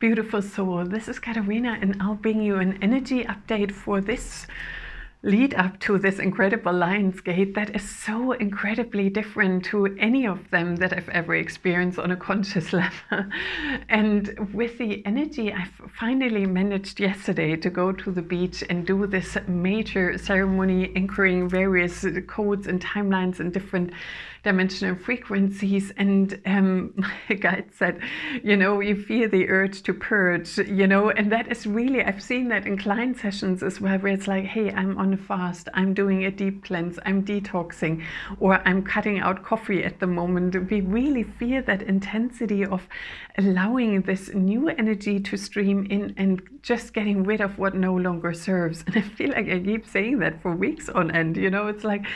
Beautiful soul. This is Katarina, and I'll bring you an energy update for this lead up to this incredible Lionsgate that is so incredibly different to any of them that I've ever experienced on a conscious level. And with the energy, I've finally managed yesterday to go to the beach and do this major ceremony anchoring various codes and timelines and different dimensional frequencies. And my guide said, you feel the urge to purge, and that is really, I've seen that in client sessions as well, where it's like, hey, I'm on a fast, I'm doing a deep cleanse, I'm detoxing, or I'm cutting out coffee at the moment. We really feel that intensity of allowing this new energy to stream in and just getting rid of what no longer serves. And I feel like I keep saying that for weeks on end, it's like,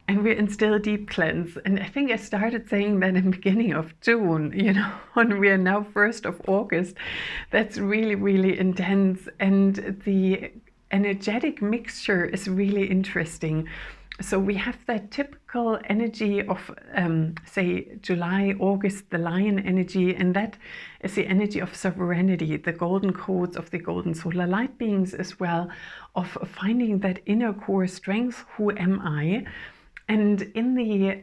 and we're in still deep cleanse. And I think I started saying that in the beginning of June, and we are now 1st of August. That's really, really intense. And the energetic mixture is really interesting. So we have that typical energy of, say, July, August, the lion energy, and that is the energy of sovereignty, the golden codes of the golden solar light beings as well, of finding that inner core strength, who am I? And in the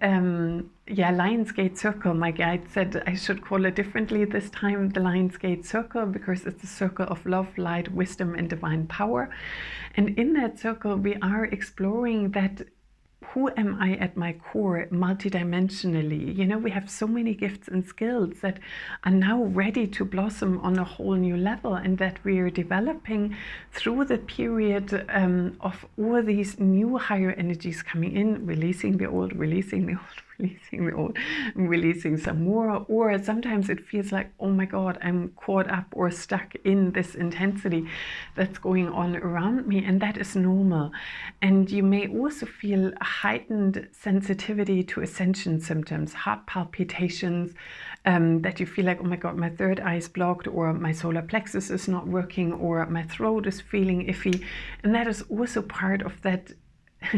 Lionsgate circle, my guide said I should call it differently this time, the Lionsgate circle, because it's a circle of love, light, wisdom, and divine power. And in that circle, we are exploring that who am I at my core multidimensionally? We have so many gifts and skills that are now ready to blossom on a whole new level, and that we are developing through the period of all these new higher energies coming in, releasing the old, releasing the old, releasing the old, releasing some more. Or sometimes it feels like, oh my God, I'm caught up or stuck in this intensity that's going on around me, and that is normal. And you may also feel a heightened sensitivity to ascension symptoms, heart palpitations, that you feel like, oh my God, my third eye is blocked, or my solar plexus is not working, or my throat is feeling iffy. And that is also part of that.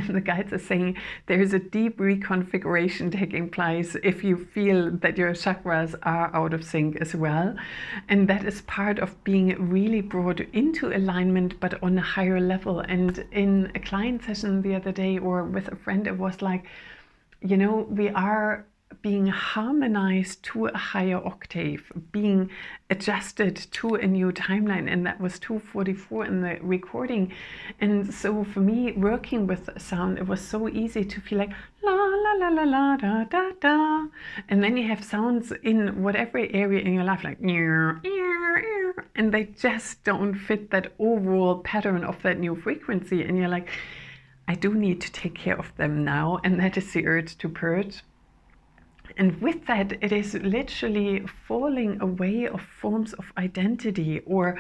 The guides are saying there is a deep reconfiguration taking place if you feel that your chakras are out of sync as well. And that is part of being really brought into alignment, but on a higher level. And in a client session the other day, or with a friend, it was like, we are being harmonized to a higher octave, being adjusted to a new timeline, and that was 244 in the recording. And so for me, working with sound, it was so easy to feel like la la la la la da da da, and then you have sounds in whatever area in your life, like and they just don't fit that overall pattern of that new frequency, and you're like, I do need to take care of them now, and that is the urge to purge. And with that, it is literally falling away of forms of identity, or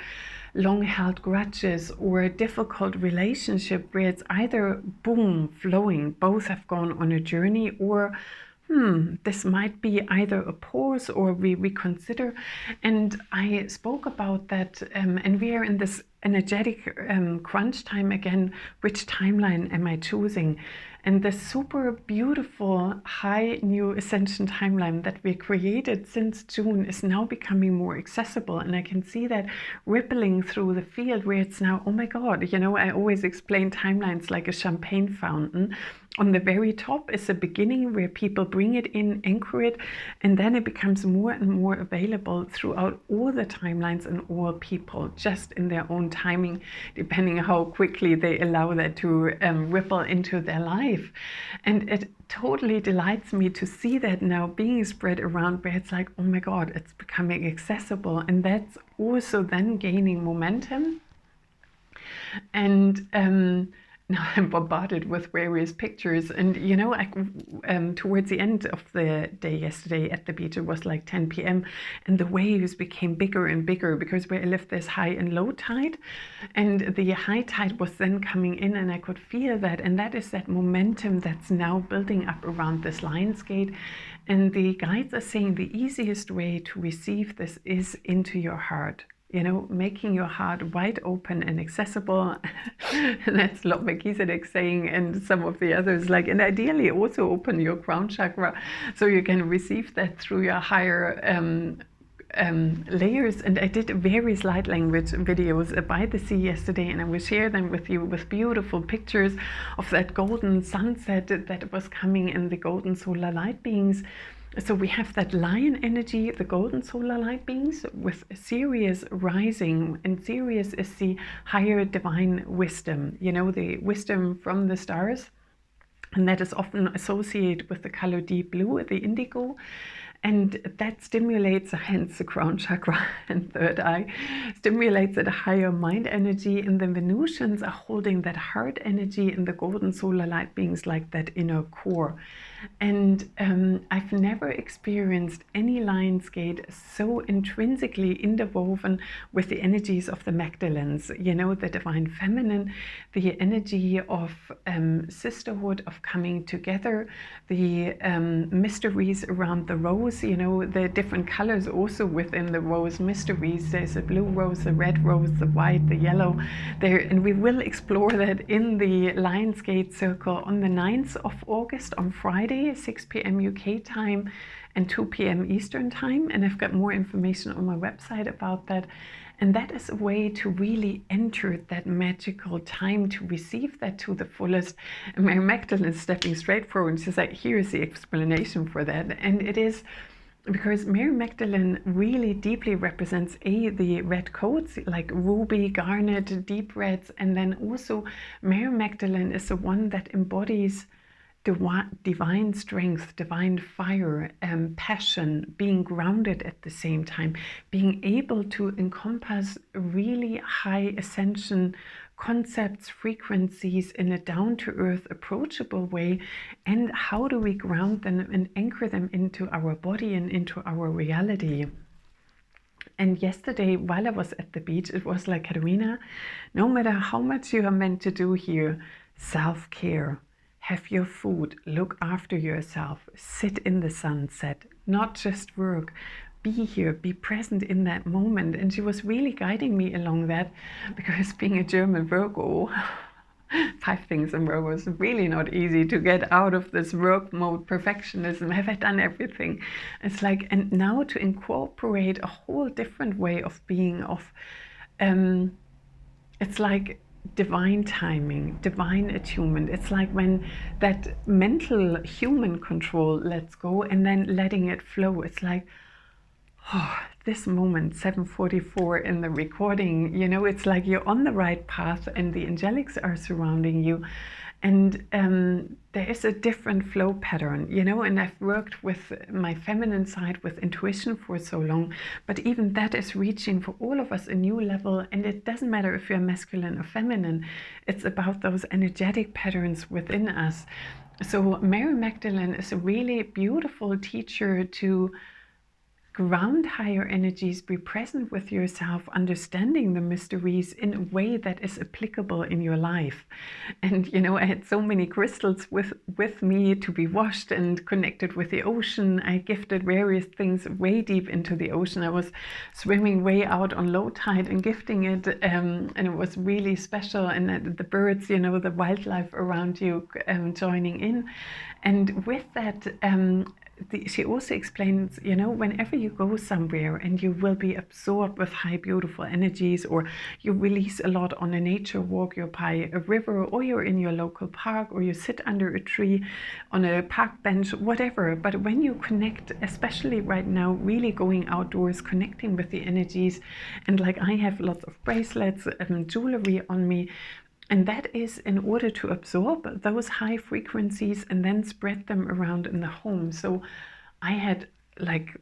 long-held grudges, or a difficult relationship where it's either boom, flowing, both have gone on a journey, or this might be either a pause or we reconsider. And I spoke about that, and we are in this energetic crunch time again. Which timeline am I choosing? And the super beautiful high new Ascension timeline that we created since June is now becoming more accessible. And I can see that rippling through the field, where it's now, oh my God, I always explain timelines like a champagne fountain. On the very top is a beginning where people bring it in, anchor it, and then it becomes more and more available throughout all the timelines and all people, just in their own timing, depending how quickly they allow that to ripple into their life. And it totally delights me to see that now being spread around, where it's like, oh my God, it's becoming accessible. And that's also then gaining momentum. And now I'm bombarded with various pictures, and towards the end of the day yesterday at the beach, it was like 10 p.m. and the waves became bigger and bigger, because where I live there's high and low tide, and the high tide was then coming in, and I could feel that, and that is that momentum that's now building up around this Lionsgate. And the guides are saying the easiest way to receive this is into your heart. Making your heart wide open and accessible. And that's Lot Melchizedek saying, and some of the others, like, and ideally also open your crown chakra so you can receive that through your higher layers, and I did various light language videos by the sea yesterday, and I will share them with you with beautiful pictures of that golden sunset that was coming in the golden solar light beings. So we have that lion energy, the golden solar light beings, with Sirius rising, and Sirius is the higher divine wisdom, you know, the wisdom from the stars, and that is often associated with the color deep blue, the indigo. And that stimulates, hence the crown chakra and third eye, stimulates that higher mind energy. And the Venusians are holding that heart energy, and the golden solar light beings like that inner core. And I've never experienced any Lionsgate so intrinsically interwoven with the energies of the Magdalenes, you know, the divine feminine, the energy of sisterhood, of coming together, the mysteries around the rose, you know, the different colors also within the rose mysteries. There's a blue rose, the red rose, the white, the yellow there, and we will explore that in the Lionsgate circle on the 9th of August on Friday, 6 p.m. UK time and 2 p.m. Eastern time, and I've got more information on my website about that. And that is a way to really enter that magical time, to receive that to the fullest. And Mary Magdalene is stepping straight forward, and she's like, here's the explanation for that. And it is because Mary Magdalene really deeply represents the red coats, like ruby, garnet, deep reds, and then also Mary Magdalene is the one that embodies divine strength, divine fire, passion, being grounded at the same time, being able to encompass really high ascension concepts, frequencies in a down-to-earth, approachable way. And how do we ground them and anchor them into our body and into our reality? And yesterday, while I was at the beach, it was like, Katarina, no matter how much you are meant to do here, self-care, have your food, look after yourself, sit in the sunset, not just work, be here, be present in that moment. And she was really guiding me along that, because being a German Virgo, 5 things in Virgo is really not easy to get out of this work mode, perfectionism. Have I done everything? It's like, and now to incorporate a whole different way of being, it's like divine timing, divine attunement. It's like when that mental human control lets go and then letting it flow. It's like, oh, this moment, 7:44 in the recording, you know, it's like you're on the right path and the angelics are surrounding you. And there is a different flow pattern, you know, and I've worked with my feminine side, with intuition for so long, but even that is reaching for all of us a new level. And it doesn't matter if you're masculine or feminine, it's about those energetic patterns within us. So Mary Magdalene is a really beautiful teacher to ground higher energies, be present with yourself, understanding the mysteries in a way that is applicable in your life. And you know, I had so many crystals with me to be washed and connected with the ocean. I gifted various things way deep into the ocean. I was swimming way out on low tide and gifting it, and it was really special. And the birds, you know, the wildlife around you joining in. And with that, she also explains, you know, whenever you go somewhere and you will be absorbed with high, beautiful energies, or you release a lot on a nature walk, you're by a river, or you're in your local park, or you sit under a tree on a park bench, whatever. But when you connect, especially right now, really going outdoors, connecting with the energies, and like I have lots of bracelets and jewelry on me, and that is in order to absorb those high frequencies and then spread them around in the home. So I had, like,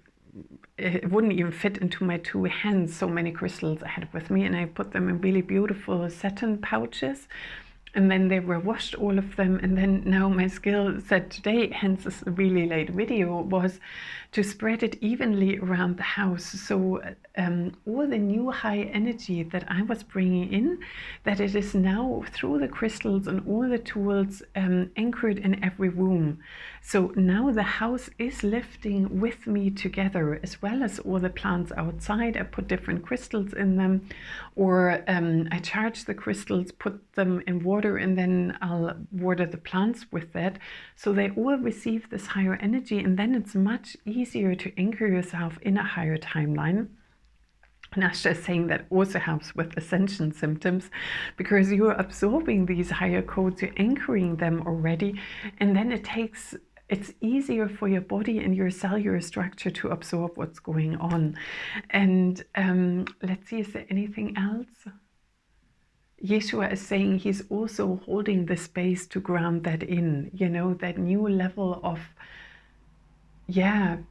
it wouldn't even fit into my 2 hands, so many crystals I had with me, and I put them in really beautiful satin pouches. And then they were washed, all of them. And then now my skill set today, hence this really late video, was to spread it evenly around the house. So all the new high energy that I was bringing in, that it is now through the crystals and all the tools anchored in every room. So now the house is lifting with me together, as well as all the plants outside. I put different crystals in them, or I charge the crystals, put them in water water, and then I'll water the plants with that. So they all receive this higher energy, and then it's much easier to anchor yourself in a higher timeline. And Asha is saying that also helps with ascension symptoms, because you're absorbing these higher codes, you're anchoring them already, and then it's easier for your body and your cellular structure to absorb what's going on. And let's see, is there anything else? Yeshua is saying he's also holding the space to ground that in, you know, that new level of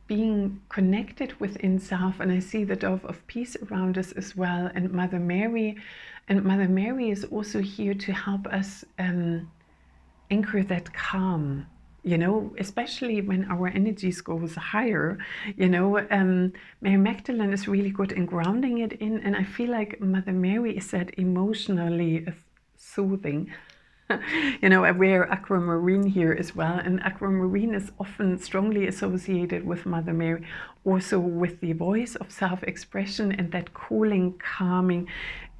being connected within self. And I see the dove of peace around us as well, and Mother Mary. And Mother Mary is also here to help us anchor that calm, you know, especially when our energies goes higher, you know. Mary Magdalene is really good in grounding it in, and I feel like Mother Mary is that emotionally soothing. You know, I wear aquamarine here as well, and aquamarine is often strongly associated with Mother Mary, also with the voice of self-expression and that cooling, calming.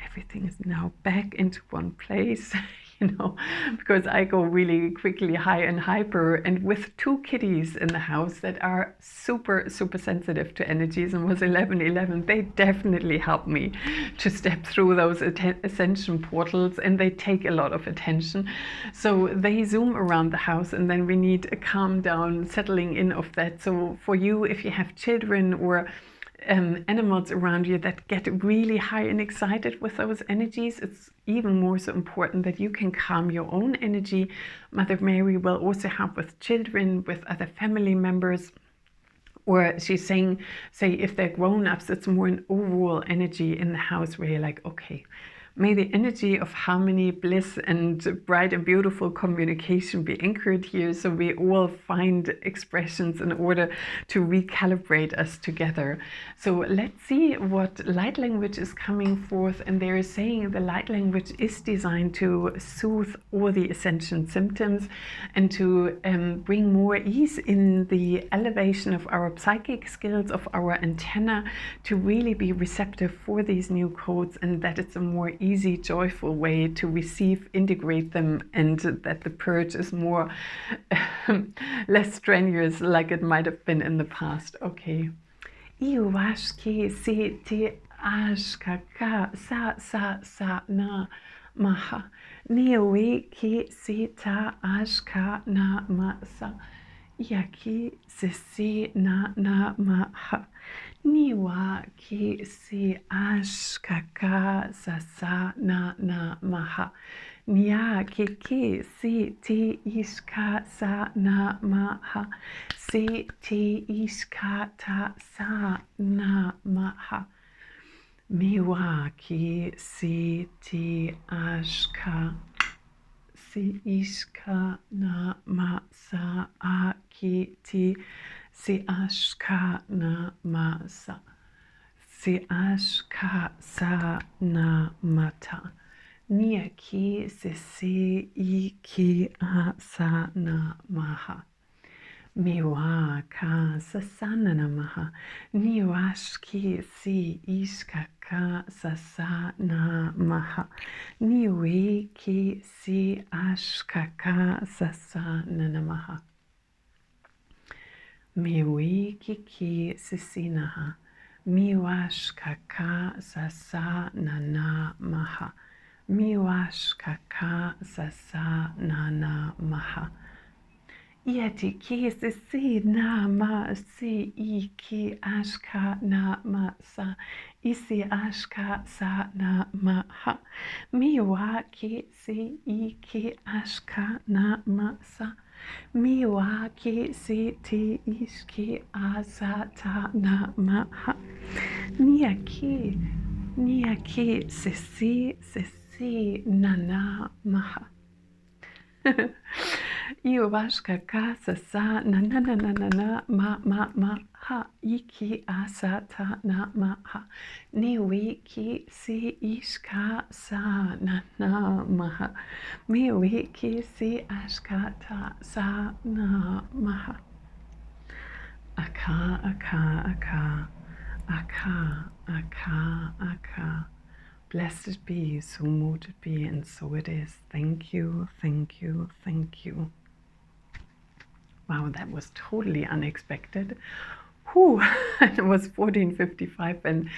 Everything is now back into one place, you know, because I go really quickly high and hyper, and with two kitties in the house that are super, super sensitive to energies, and was 1111, they definitely help me to step through those ascension portals, and they take a lot of attention. So they zoom around the house, and then we need a calm down, settling in of that. So for you, if you have children or animals around you that get really high and excited with those energies, it's even more so important that you can calm your own energy. Mother Mary will also help with children, with other family members, or she's saying, say if they're grown-ups, it's more an overall energy in the house where you're like, okay, may the energy of harmony, bliss, and bright and beautiful communication be anchored here, so we all find expressions in order to recalibrate us together. So let's see what light language is coming forth. And they're saying the light language is designed to soothe all the ascension symptoms and to bring more ease in the elevation of our psychic skills, of our antenna, to really be receptive for these new codes, and that it's a more easy, joyful way to receive, integrate them, and that the purge is more less strenuous like it might have been in the past. Okay. Iwashki si ti ashkaka sa sa sa na maha niwi ki si ta ashka na masa yaki si na maha niwa ki si ashkaka sa sa na maha nya ki si ti ishka sa na maha si ti ishka ta sa na maha miwa ki si ti ashka si ishka na ma sa a ki ti si ashka na ma sa si ashka sa na mata nia ki si I ki a sa na maha miwa ka sa sa na maha niwash ki si ishka ka sa sa na maha niwi ki si ashka ka sa sa na maha miwi ki si naha miwash ka sa sa na maha miwash ka sa sa na maha yeti ki si na ma si I ki ashka na ma sa isi ashka sa na maha miwa ki si I ki ashka na ma sa miwa ki si ti ishki asa ta na maha nia ki si na maha Iwashka ka sa sa na ma ha iki asa ta na ma ha niwi ki si ishka sa na ma ha miwi ki si ashka ta sa na ma ha aka Blessed be, so mote it be, and so it is. Thank you, thank you, thank you. Wow, that was totally unexpected. Whew, it was 14:55 and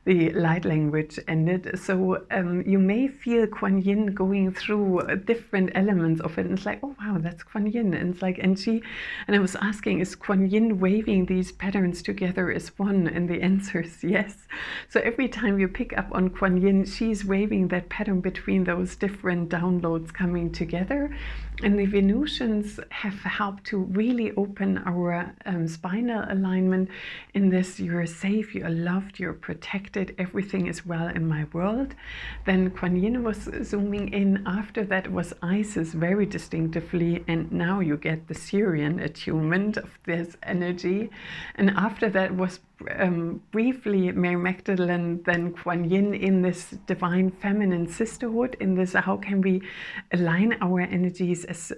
the light language ended. So you may feel Kuan Yin going through different elements of it. And it's like, oh wow, that's Kuan Yin. And it's like, and I was asking, is Kuan Yin waving these patterns together as one? And the answer is yes. So every time you pick up on Kuan Yin, she's waving that pattern between those different downloads coming together. And the Venusians have helped to really open our spinal alignment in this: you're safe, you're loved, you're protected, everything is well in my world. Then Kuan Yin was zooming in. After that was Isis very distinctively, and now you get the Sirian attunement of this energy. And after that was briefly Mary Magdalene, then Kuan Yin in this divine feminine sisterhood, in this how can we align our energies as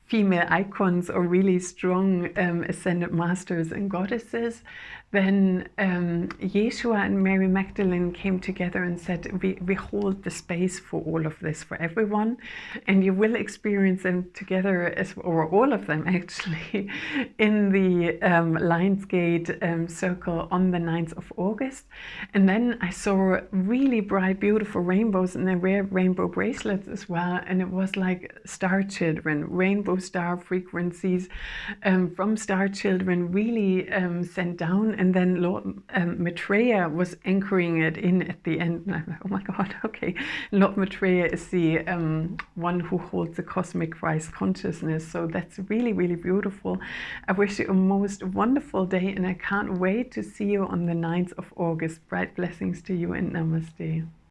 female icons or really strong ascended masters and goddesses. Then Yeshua and Mary Magdalene came together and said, we hold the space for all of this for everyone, and you will experience them together, or all of them actually, in the Lionsgate circle on the 9th of August. And then I saw really bright, beautiful rainbows, and I wear rainbow bracelets as well, and it was like star children, rainbow star frequencies from star children really sent down. And then Lord Maitreya was anchoring it in at the end. And I'm like, oh my God, okay. Lord Maitreya is the one who holds the cosmic Christ consciousness. So that's really, really beautiful. I wish you a most wonderful day, and I can't wait to see you on the 9th of August. Bright blessings to you, and namaste.